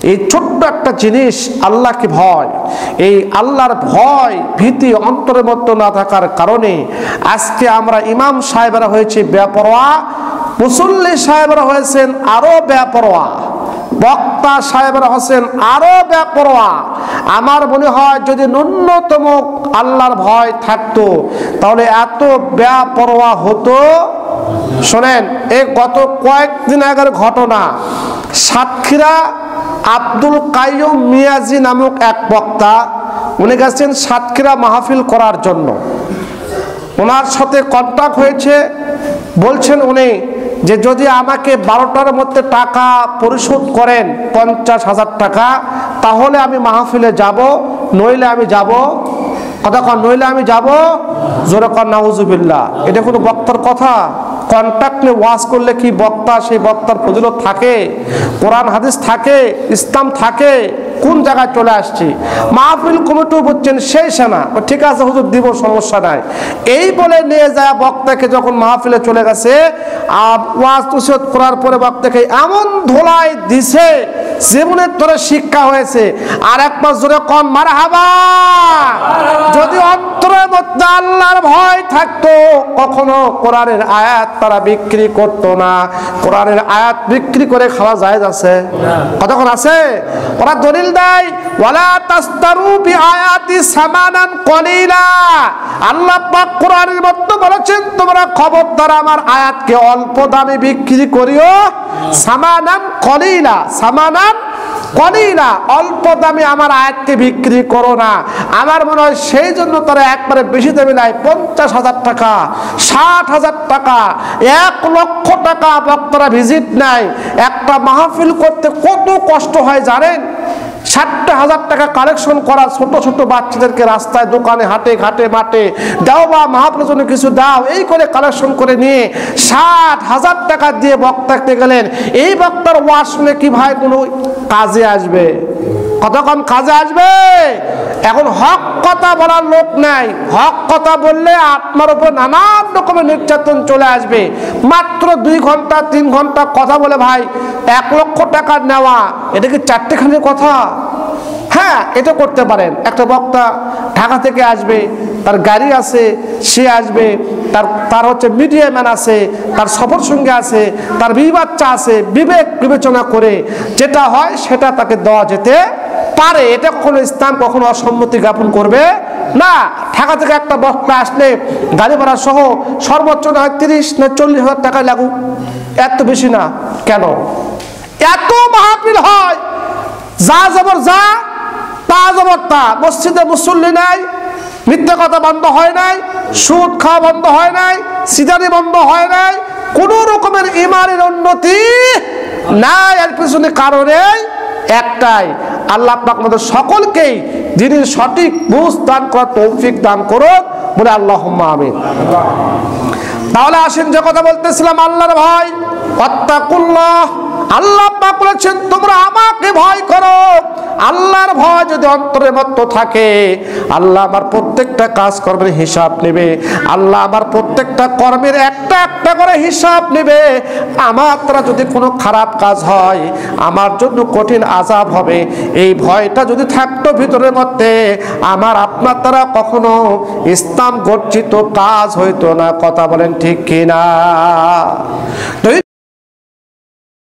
এই ছোট্ট একটা জিনিস আল্লাহকে ভয়, এই আল্লাহর ভয় ভীতি অন্তরের মধ্যে না থাকার কারণে আজকে আমরা ইমাম সাহেবরা হয়েছে বেপরোয়া, মুসল্লি সাহেবরা হয়েছেন আরো বেপরোয়া, বক্তা সাহেবরা হচ্ছেন আরো বেপরোয়া। আমার মনে হয় যদি ন্যূনতম আল্লাহর ভয় থাকতো তাহলে এত বেপরোয়া হতো। শোনেন, এই গত কয়েকদিন আগের ঘটনা, সাতক্ষীরা আব্দুল কাইয়ুম মিয়াজি নামক এক বক্তা, উনি গেছেন সাতক্ষীরা মাহফিল করার জন্য। ওনার সাথে কন্ট্যাক্ট হয়েছে, বলছেন উনি যে যদি আমাকে 12টার মধ্যে টাকা পরিশোধ করেন 50,000 টাকা, তাহলে আমি মাহফিলে যাব, নইলে আমি যাব। কতক্ষণ নইলে আমি যাব? জোরে কর নাউজুবিল্লাহ। এটা কোনো বক্তার কথা? কন্ট্যাক্ট নিয়ে ওয়াজ করলে কি বক্তা সেই বক্তার ফজিলত থাকে? কোরআন হাদিস থাকে, ইসলাম থাকে? কোন জায়গায় চলে আসছি? মাহফিল কমিটিও বলছেন সেই সেনা, ঠিক আছে হুজুর দিব, সমস্যা নাই, এই বলে নিয়ে যায় বক্তাকে। যখন মাহফিলে চলে গেছে, ওয়াজ নসিহত করার পরে বক্তাকে এমন ধোলাই দিছে, জীবনের ধরে শিক্ষা হয়েছে। আর একবার জোরে কোন মারহাবা। যদি অন্তরের মধ্যে আল্লাহর ভয় থাকতো, কখনো কোরআনের আয়াত তারা বিক্রি করতো না। কোরআনের আয়াত বিক্রি করে খাওয়া জায়েজ আছে? কতক্ষণ আছে? ওরা দলিল দেয়, ওয়ালা তাস্তারু বিআয়াতি সামানান কলিলা। আল্লাহ পাক কোরআনের মধ্যে বলেছেন, তোমরা খবরদার আমার আয়াতকে অল্প দামে বিক্রি করিও। সামানান কলিলা, সামানান কলিলা, অল্প দামে আমার আয়াতকে বিক্রি করো না। আমার মনে হয় সেই জন্য তারা একবারে বেশি দামে নেয়, 50,000 টাকা, 60,000 টাকা, 1 লক্ষ টাকা বক্তারা ভিজিট নেয়। একটা মাহফিল করতে কত কষ্ট হয় জানেন? 60,000 টাকা কালেকশন করা, ছোট ছোট বাচ্চাদেরকে রাস্তায় দোকানে হাটে ঘাটে মাঠে দাও, বা মাহফিলের জন্য কিছু দাও, এই করে কালেকশন করে নিয়ে 60,000 টাকা দিয়ে বক্তাকে গেলেন। এই বক্তার ওয়াজ শুনে কি ভাই কোনো কাজে আসবে? কতক্ষণ কাজে আসবে? এখন হক কথা বলার লোক নাই। হক কথা বললে আপনার উপর নানান রকমের নির্যাতন চলে আসবে। মাত্র 2 ঘন্টা 3 ঘন্টা কথা বলে ভাই 1 লক্ষ টাকা নেওয়া, এটা কি চারটেখানির কথা? হ্যাঁ, এটা করতে পারেন। একটা বক্তা ঢাকা থেকে আসবে, তার গাড়ি আছে, সে আসবে, তার হচ্ছে মিডিয়া ম্যান আছে, তার সফর সঙ্গে আছে, তার বিবি বাচ্চা আছে, বিবেক বিবেচনা করে যেটা হয় সেটা তাকে দেওয়া যেতে পারে। এটা কখনো ইসলাম কখনো অসম্মতি জ্ঞাপন করবে না। ঢাকা থেকে একটা বক্তা আসলে গাড়ি ভাড়া সহ সর্বোচ্চ না 30 না 40,000 টাকা লাগুক, এত বেশি না। কেন? এত মাহফিল হয়, যা জবর যা, তা জবর তা। মসজিদে মুসল্লি নাই, মিথ্যা কথা বন্ধ হয় নাই, সুদ খাওয়া বন্ধ হয় নাই, সিজারি বন্ধ হয় নাই, কোন রকমের ইমানের উন্নতি নাই। এর পিছনে কারণে একটাই, আল্লাহ পাক আমাদের সকলকেই যিনি সঠিক বুঝ দান করার তৌফিক দান করুন, বলে আল্লাহুম্মা আমিন। তাহলে আসেন, যে কথা বলতেছিলাম আল্লাহর ভয়, ওয়াত্তাকুল্লাহ। আল্লাহ পাক বলেছেন তোমরা আমাকে ভয় করো। আল্লাহর ভয় যদি অন্তরের মধ্যে থাকে, আল্লাহ আমার প্রত্যেকটা কাজ কর্মের হিসাব নেবে। আল্লাহ আমার প্রত্যেকটা কর্মের একটা একটা করে হিসাব নেবে। আমার দ্বারা যদি কোনো খারাপ কাজ হয়, আমার জন্য কঠিন আযাব হবে। এই ভয়টা যদি থাকতো ভিতরের মধ্যে, আমার আপনার দ্বারা কখনো ইসলাম গর্জিত কাজ হইতো না। কথা বলেন ঠিক কিনা?